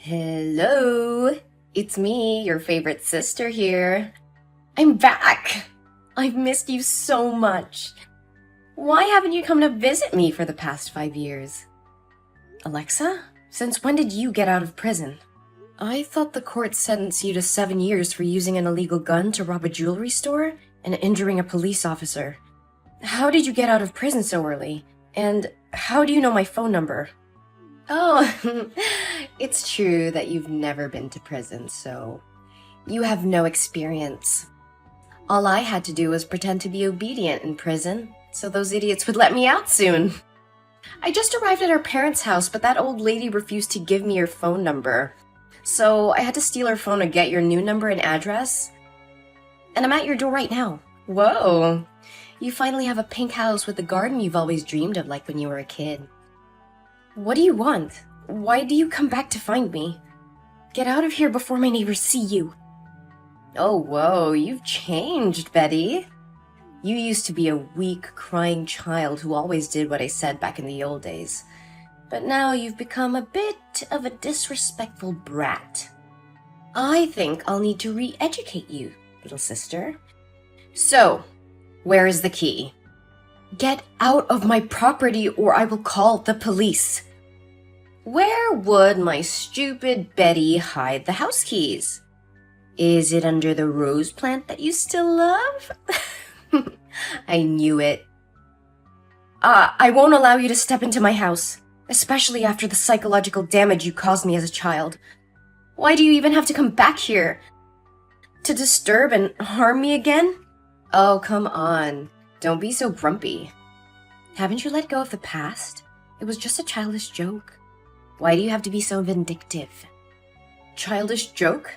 Hello, it's me, your favorite sister here. I'm back. I've missed you so much. Why haven't you come to visit me for the past 5 years? Alexa, since when did you get out of prison? I thought the court sentenced you to 7 years for using an illegal gun to rob a jewelry store and injuring a police officer. How did you get out of prison so early? And how do you know my phone number? Oh, it's true that you've never been to prison, so you have no experience. All I had to do was pretend to be obedient in prison, so those idiots would let me out soon. I just arrived at our parents' house, but that old lady refused to give me her phone number. So I had to steal her phone to get your new number and address. And I'm at your door right now. Whoa, you finally have a pink house with the garden you've always dreamed of like when you were a kid. What do you want? Why do you come back to find me? Get out of here before my neighbors see you. Oh, whoa, you've changed, Betty. You used to be a weak, crying child who always did what I said back in the old days. But now you've become a bit of a disrespectful brat. I think I'll need to re-educate you, little sister. So, where is the key? Get out of my property or I will call the police. Where would my stupid Betty hide the house keys? Is it under the rose plant that you still love? I knew it. I won't allow you to step into my house, especially after the psychological damage you caused me as a child. Why do you even have to come back here? To disturb and harm me again? Oh, come on. Don't be so grumpy. Haven't you let go of the past? It was just a childish joke. Why do you have to be so vindictive? Childish joke?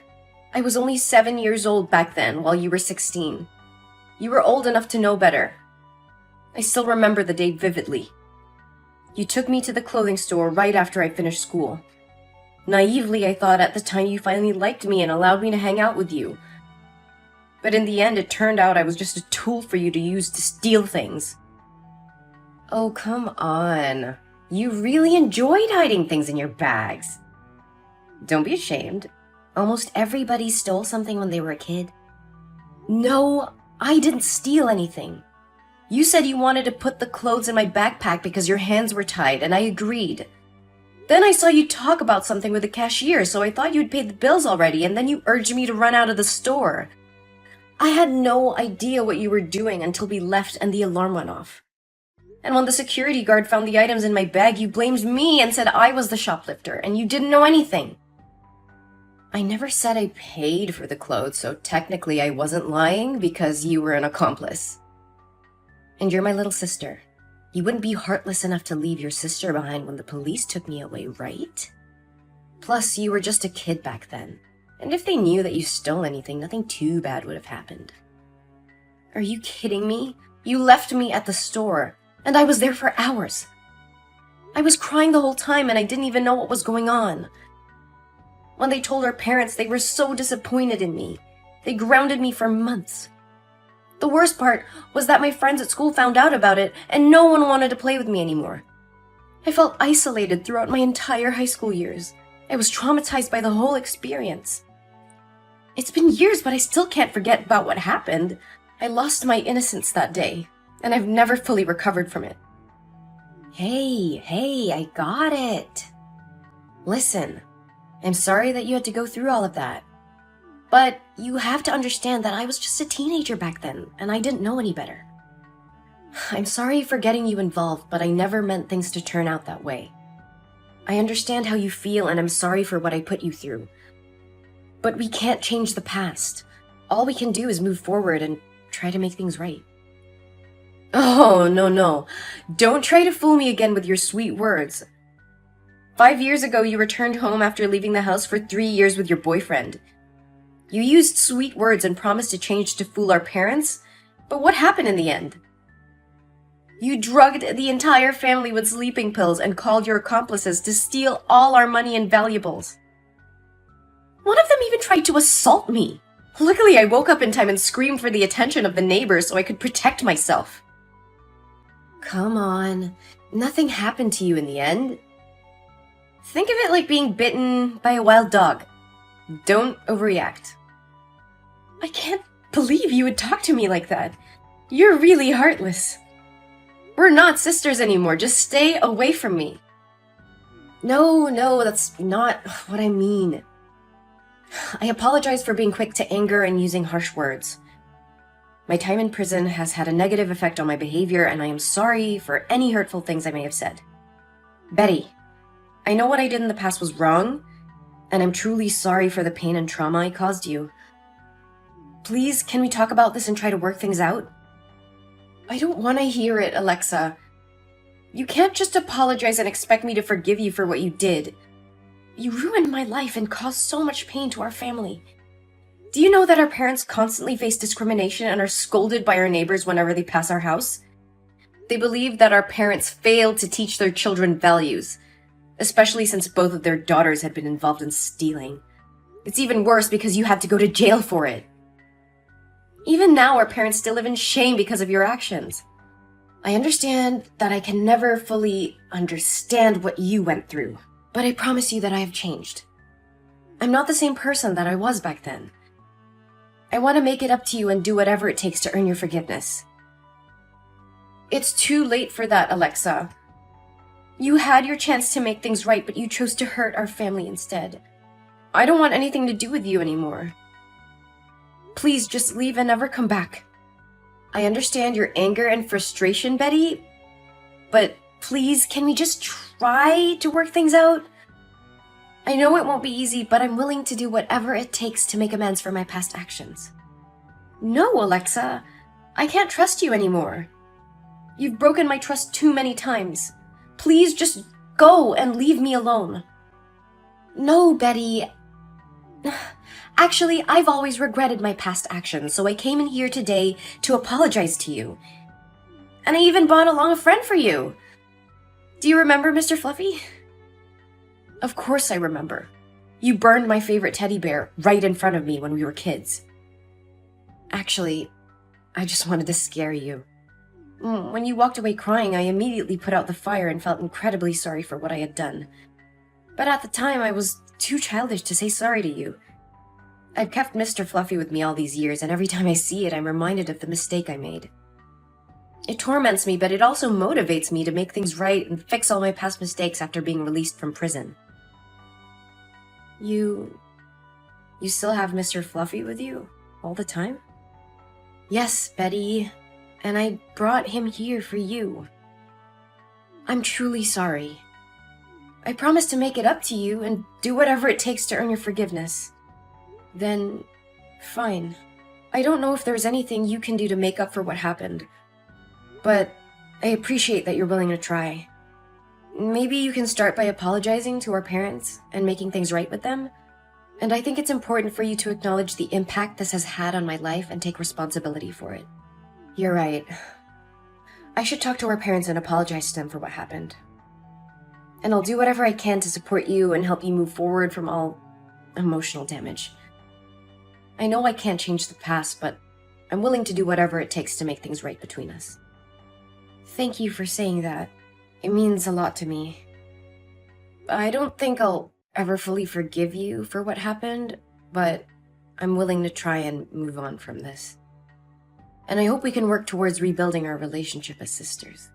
I was only 7 years old back then, while you were 16. You were old enough to know better. I still remember the day vividly. You took me to the clothing store right after I finished school. Naively, I thought at the time you finally liked me and allowed me to hang out with you. But in the end, it turned out I was just a tool for you to use to steal things. Oh, come on. You really enjoyed hiding things in your bags. Don't be ashamed. Almost everybody stole something when they were a kid. No, I didn't steal anything. You said you wanted to put the clothes in my backpack because your hands were tied, and I agreed. Then I saw you talk about something with the cashier, so I thought you'd paid the bills already, and then you urged me to run out of the store. I had no idea what you were doing until we left and the alarm went off. And when the security guard found the items in my bag, you blamed me and said I was the shoplifter, and you didn't know anything. I never said I paid for the clothes, so technically I wasn't lying because you were an accomplice. And you're my little sister. You wouldn't be heartless enough to leave your sister behind when the police took me away, right? Plus, you were just a kid back then. And if they knew that you stole anything, nothing too bad would have happened. Are you kidding me? You left me at the store, and I was there for hours. I was crying the whole time, and I didn't even know what was going on. When they told our parents, they were so disappointed in me. They grounded me for months. The worst part was that my friends at school found out about it, and no one wanted to play with me anymore. I felt isolated throughout my entire high school years. I was traumatized by the whole experience. It's been years, but I still can't forget about what happened. I lost my innocence that day, and I've never fully recovered from it. Hey, I got it. Listen, I'm sorry that you had to go through all of that. But you have to understand that I was just a teenager back then, and I didn't know any better. I'm sorry for getting you involved, but I never meant things to turn out that way. I understand how you feel, and I'm sorry for what I put you through. But we can't change the past. All we can do is move forward and try to make things right. Oh, no. Don't try to fool me again with your sweet words. 5 years ago, you returned home after leaving the house for 3 years with your boyfriend. You used sweet words and promised to change to fool our parents, but what happened in the end? You drugged the entire family with sleeping pills and called your accomplices to steal all our money and valuables. One of them even tried to assault me. Luckily, I woke up in time and screamed for the attention of the neighbors so I could protect myself. Come on. Nothing happened to you in the end. Think of it like being bitten by a wild dog. Don't overreact. I can't believe you would talk to me like that. You're really heartless. We're not sisters anymore. Just stay away from me. No, that's not what I mean. I apologize for being quick to anger and using harsh words. My time in prison has had a negative effect on my behavior, and I am sorry for any hurtful things I may have said. Betty, I know what I did in the past was wrong, and I'm truly sorry for the pain and trauma I caused you. Please, can we talk about this and try to work things out? I don't want to hear it, Alexa. You can't just apologize and expect me to forgive you for what you did. You ruined my life and caused so much pain to our family. Do you know that our parents constantly face discrimination and are scolded by our neighbors whenever they pass our house? They believe that our parents failed to teach their children values, especially since both of their daughters had been involved in stealing. It's even worse because you had to go to jail for it. Even now, our parents still live in shame because of your actions. I understand that I can never fully understand what you went through, but I promise you that I have changed. I'm not the same person that I was back then. I want to make it up to you and do whatever it takes to earn your forgiveness. It's too late for that, Alexa. You had your chance to make things right, but you chose to hurt our family instead. I don't want anything to do with you anymore. Please just leave and never come back. I understand your anger and frustration, Betty, but please, can we just try to work things out? I know it won't be easy, but I'm willing to do whatever it takes to make amends for my past actions. No, Alexa, I can't trust you anymore. You've broken my trust too many times. Please just go and leave me alone. No, Betty. Actually, I've always regretted my past actions, so I came in here today to apologize to you. And I even brought along a friend for you. Do you remember Mr. Fluffy? Of course I remember. You burned my favorite teddy bear right in front of me when we were kids. Actually, I just wanted to scare you. When you walked away crying, I immediately put out the fire and felt incredibly sorry for what I had done. But at the time, I was too childish to say sorry to you. I've kept Mr. Fluffy with me all these years, and every time I see it, I'm reminded of the mistake I made. It torments me, but it also motivates me to make things right and fix all my past mistakes after being released from prison. You still have Mr. Fluffy with you all the time? Yes, Betty, and I brought him here for you. I'm truly sorry. I promise to make it up to you and do whatever it takes to earn your forgiveness. Then, fine. I don't know if there's anything you can do to make up for what happened, but I appreciate that you're willing to try. Maybe you can start by apologizing to our parents and making things right with them. And I think it's important for you to acknowledge the impact this has had on my life and take responsibility for it. You're right. I should talk to our parents and apologize to them for what happened. And I'll do whatever I can to support you and help you move forward from all emotional damage. I know I can't change the past, but I'm willing to do whatever it takes to make things right between us. Thank you for saying that. It means a lot to me. I don't think I'll ever fully forgive you for what happened, but I'm willing to try and move on from this. And I hope we can work towards rebuilding our relationship as sisters.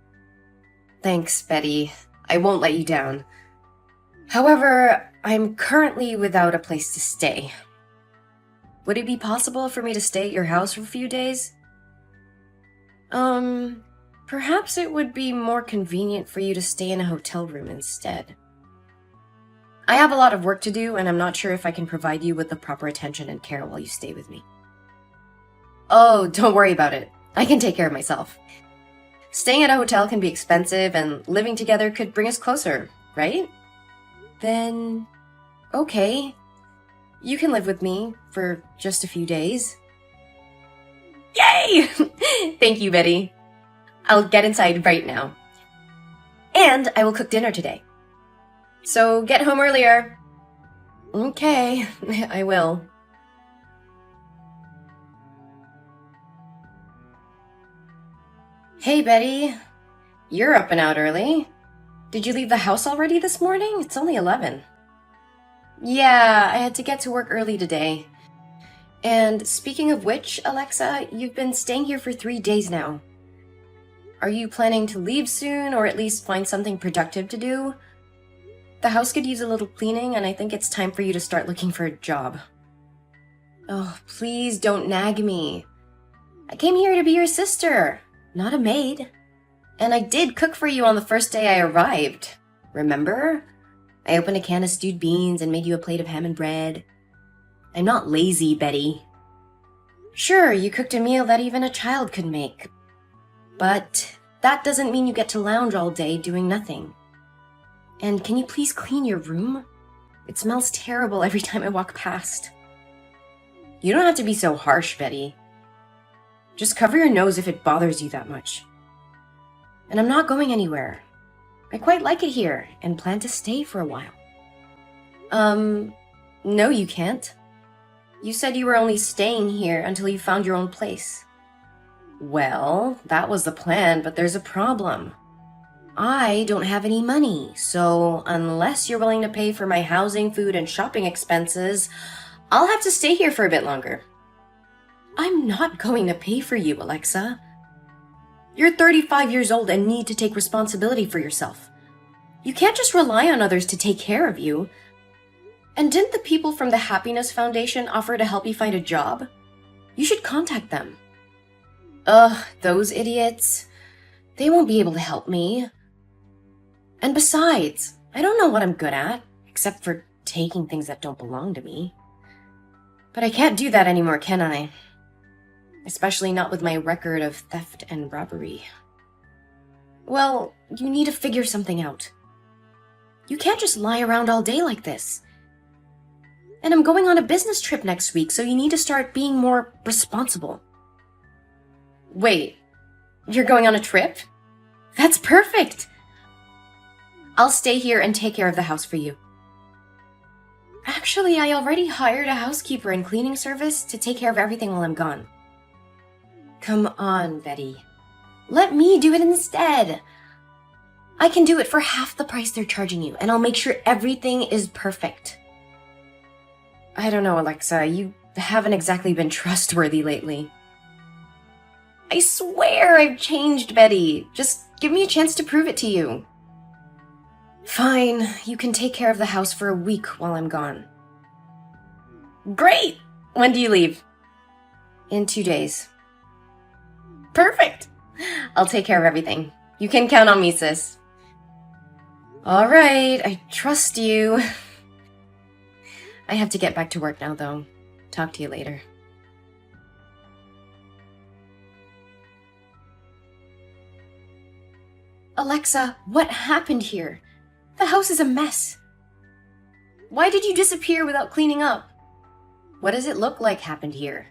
Thanks, Betty. I won't let you down. However, I'm currently without a place to stay. Would it be possible for me to stay at your house for a few days? Perhaps it would be more convenient for you to stay in a hotel room instead. I have a lot of work to do, and I'm not sure if I can provide you with the proper attention and care while you stay with me. Oh, don't worry about it. I can take care of myself. Staying at a hotel can be expensive, and living together could bring us closer, right? Then, okay. You can live with me for just a few days. Yay! Thank you, Betty. I'll get inside right now. And I will cook dinner today. So get home earlier. Okay, I will. Hey, Betty. You're up and out early. Did you leave the house already this morning? It's only 11. Yeah, I had to get to work early today. And speaking of which, Alexa, you've been staying here for 3 days now. Are you planning to leave soon, or at least find something productive to do? The house could use a little cleaning, and I think it's time for you to start looking for a job. Oh, please don't nag me. I came here to be your sister, not a maid. And I did cook for you on the first day I arrived. Remember? I opened a can of stewed beans and made you a plate of ham and bread. I'm not lazy, Betty. Sure, you cooked a meal that even a child could make. But that doesn't mean you get to lounge all day doing nothing. And can you please clean your room? It smells terrible every time I walk past. You don't have to be so harsh, Betty. Just cover your nose if it bothers you that much. And I'm not going anywhere. I quite like it here and plan to stay for a while. No, you can't. You said you were only staying here until you found your own place. Well, that was the plan, but there's a problem. I don't have any money, so unless you're willing to pay for my housing, food, and shopping expenses, I'll have to stay here for a bit longer. I'm not going to pay for you, Alexa. You're 35 years old and need to take responsibility for yourself. You can't just rely on others to take care of you. And didn't the people from the Happiness Foundation offer to help you find a job? You should contact them. Ugh, those idiots. They won't be able to help me. And besides, I don't know what I'm good at, except for taking things that don't belong to me. But I can't do that anymore, can I? Especially not with my record of theft and robbery. Well, you need to figure something out. You can't just lie around all day like this. And I'm going on a business trip next week, so you need to start being more responsible. Wait, you're going on a trip? That's perfect! I'll stay here and take care of the house for you. Actually, I already hired a housekeeper and cleaning service to take care of everything while I'm gone. Come on, Betty. Let me do it instead. I can do it for half the price they're charging you, and I'll make sure everything is perfect. I don't know, Alexa. You haven't exactly been trustworthy lately. I swear I've changed, Betty. Just give me a chance to prove it to you. Fine, you can take care of the house for a week while I'm gone. Great! When do you leave? In 2 days. Perfect! I'll take care of everything. You can count on me, sis. All right, I trust you. I have to get back to work now, though. Talk to you later. Alexa, what happened here? The house is a mess. Why did you disappear without cleaning up? What does it look like happened here?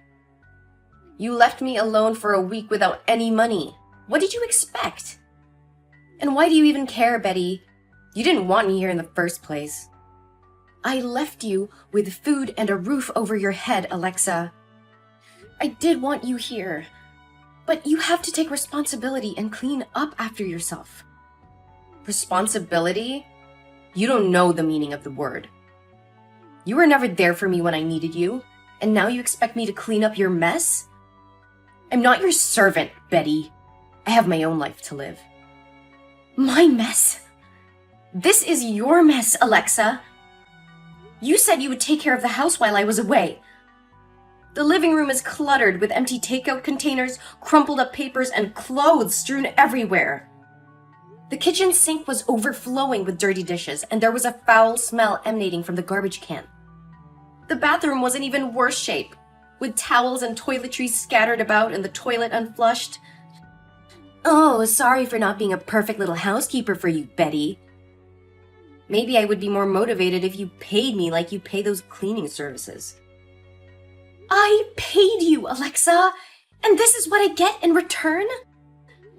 You left me alone for a week without any money. What did you expect? And why do you even care, Betty? You didn't want me here in the first place. I left you with food and a roof over your head, Alexa. I did want you here, but you have to take responsibility and clean up after yourself. Responsibility? You don't know the meaning of the word. You were never there for me when I needed you, and now you expect me to clean up your mess? I'm not your servant, Betty. I have my own life to live. My mess? This is your mess, Alexa. You said you would take care of the house while I was away. The living room is cluttered with empty takeout containers, crumpled up papers, and clothes strewn everywhere. The kitchen sink was overflowing with dirty dishes, and there was a foul smell emanating from the garbage can. The bathroom was in even worse shape, with towels and toiletries scattered about and the toilet unflushed. Oh, sorry for not being a perfect little housekeeper for you, Betty. Maybe I would be more motivated if you paid me like you pay those cleaning services. I paid you, Alexa, and this is what I get in return?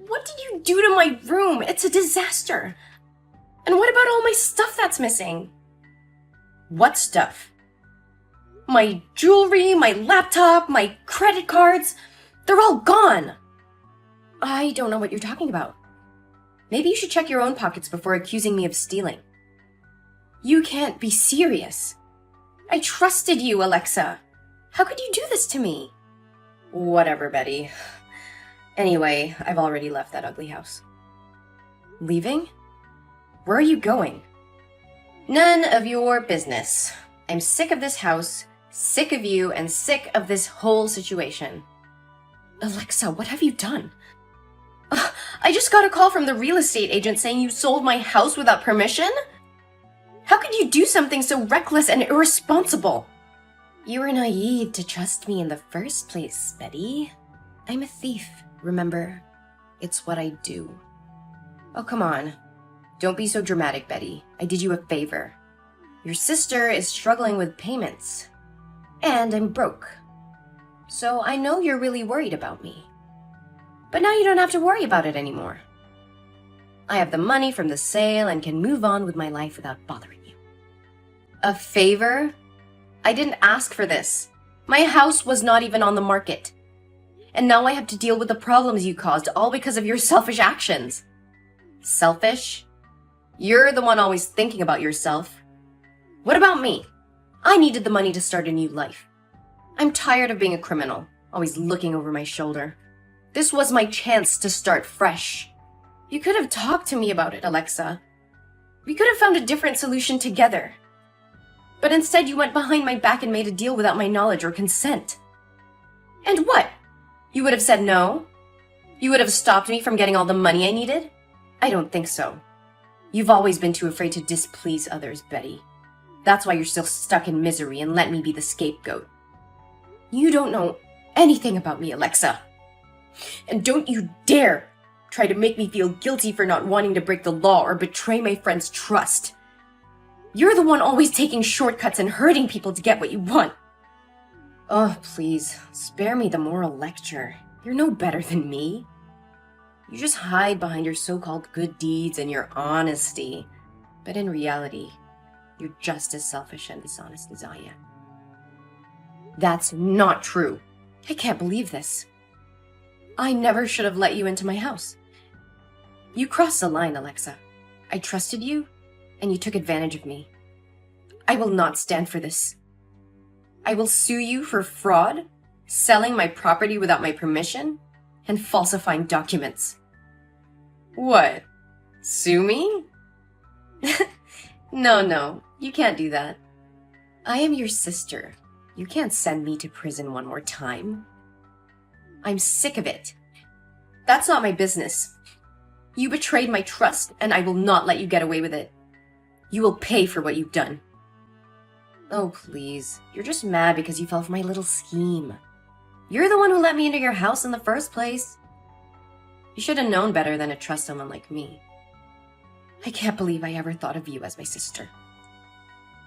What did you do to my room? It's a disaster. And what about all my stuff that's missing? What stuff? My jewelry, my laptop, my credit cards, they're all gone. I don't know what you're talking about. Maybe you should check your own pockets before accusing me of stealing. You can't be serious. I trusted you, Alexa. How could you do this to me? Whatever, Betty. Anyway, I've already left that ugly house. Leaving? Where are you going? None of your business. I'm sick of this house, sick of you, and sick of this whole situation. Alexa, what have you done? I just got a call from the real estate agent saying you sold my house without permission? How could you do something so reckless and irresponsible? You were naive to trust me in the first place, Betty. I'm a thief, remember? It's what I do. Oh, come on. Don't be so dramatic, Betty. I did you a favor. Your sister is struggling with payments. And I'm broke. So I know you're really worried about me. But now you don't have to worry about it anymore. I have the money from the sale and can move on with my life without bothering you. A favor? I didn't ask for this. My house was not even on the market. And now I have to deal with the problems you caused, all because of your selfish actions. Selfish? You're the one always thinking about yourself. What about me? I needed the money to start a new life. I'm tired of being a criminal, always looking over my shoulder. This was my chance to start fresh. You could have talked to me about it, Alexa. We could have found a different solution together. But instead you went behind my back and made a deal without my knowledge or consent. And what? You would have said no? You would have stopped me from getting all the money I needed? I don't think so. You've always been too afraid to displease others, Betty. That's why you're still stuck in misery and let me be the scapegoat. You don't know anything about me, Alexa. And don't you dare try to make me feel guilty for not wanting to break the law or betray my friend's trust. You're the one always taking shortcuts and hurting people to get what you want. Oh, please, spare me the moral lecture. You're no better than me. You just hide behind your so-called good deeds and your honesty. But in reality, you're just as selfish and dishonest as I am. That's not true. I can't believe this. I never should have let you into my house. You crossed the line, Alexa. I trusted you, and you took advantage of me. I will not stand for this. I will sue you for fraud, selling my property without my permission, and falsifying documents. What? Sue me? No, you can't do that. I am your sister. You can't send me to prison one more time. I'm sick of it. That's not my business. You betrayed my trust, and I will not let you get away with it. You will pay for what you've done. Oh, please. You're just mad because you fell for my little scheme. You're the one who let me into your house in the first place. You should have known better than to trust someone like me. I can't believe I ever thought of you as my sister.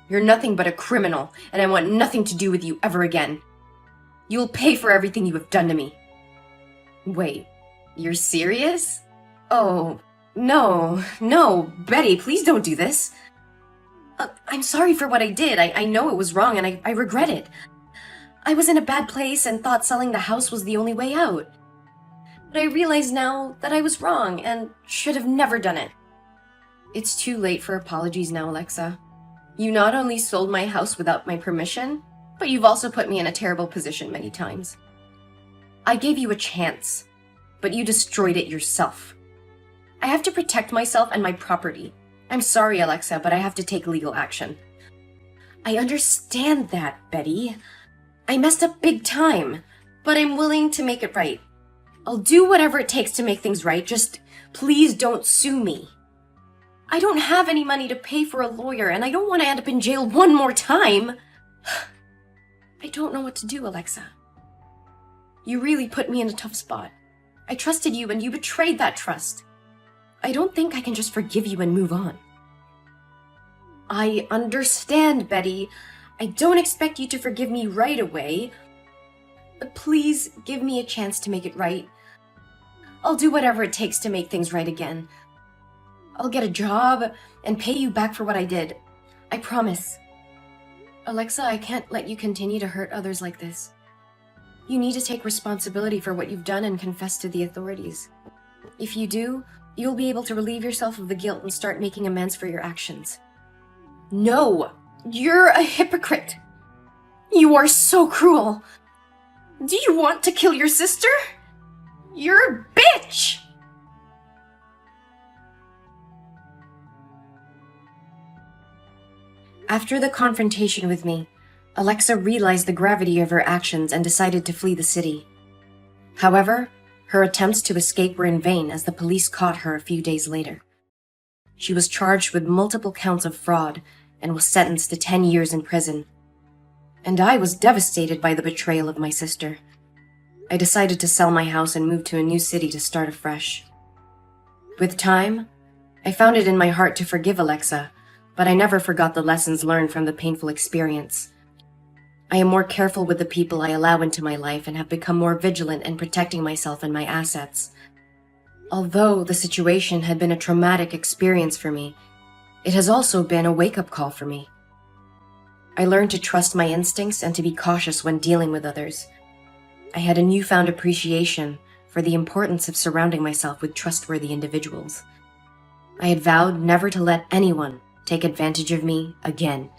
You're nothing but a criminal, and I want nothing to do with you ever again. You'll pay for everything you have done to me. Wait, you're serious? Oh, no, Betty, please don't do this. I'm sorry for what I did. I know it was wrong, and I regret it. I was in a bad place and thought selling the house was the only way out. But I realize now that I was wrong and should have never done it. It's too late for apologies now, Alexa. You not only sold my house without my permission, but you've also put me in a terrible position many times. I gave you a chance, but you destroyed it yourself. I have to protect myself and my property. I'm sorry, Alexa, but I have to take legal action. I understand that, Betty. I messed up big time, but I'm willing to make it right. I'll do whatever it takes to make things right. Just please don't sue me. I don't have any money to pay for a lawyer, and I don't want to end up in jail one more time. I don't know what to do, Alexa. You really put me in a tough spot. I trusted you, and you betrayed that trust. I don't think I can just forgive you and move on. I understand, Betty. I don't expect you to forgive me right away. But please give me a chance to make it right. I'll do whatever it takes to make things right again. I'll get a job and pay you back for what I did. I promise. Alexa, I can't let you continue to hurt others like this. You need to take responsibility for what you've done and confess to the authorities. If you do, you'll be able to relieve yourself of the guilt and start making amends for your actions. No! You're a hypocrite! You are so cruel! Do you want to kill your sister? You're a bitch! After the confrontation with me, Alexa realized the gravity of her actions and decided to flee the city. However, her attempts to escape were in vain as the police caught her a few days later. She was charged with multiple counts of fraud and was sentenced to 10 years in prison. And I was devastated by the betrayal of my sister. I decided to sell my house and move to a new city to start afresh. With time, I found it in my heart to forgive Alexa, but I never forgot the lessons learned from the painful experience. I am more careful with the people I allow into my life and have become more vigilant in protecting myself and my assets. Although the situation had been a traumatic experience for me, it has also been a wake-up call for me. I learned to trust my instincts and to be cautious when dealing with others. I had a newfound appreciation for the importance of surrounding myself with trustworthy individuals. I had vowed never to let anyone take advantage of me again.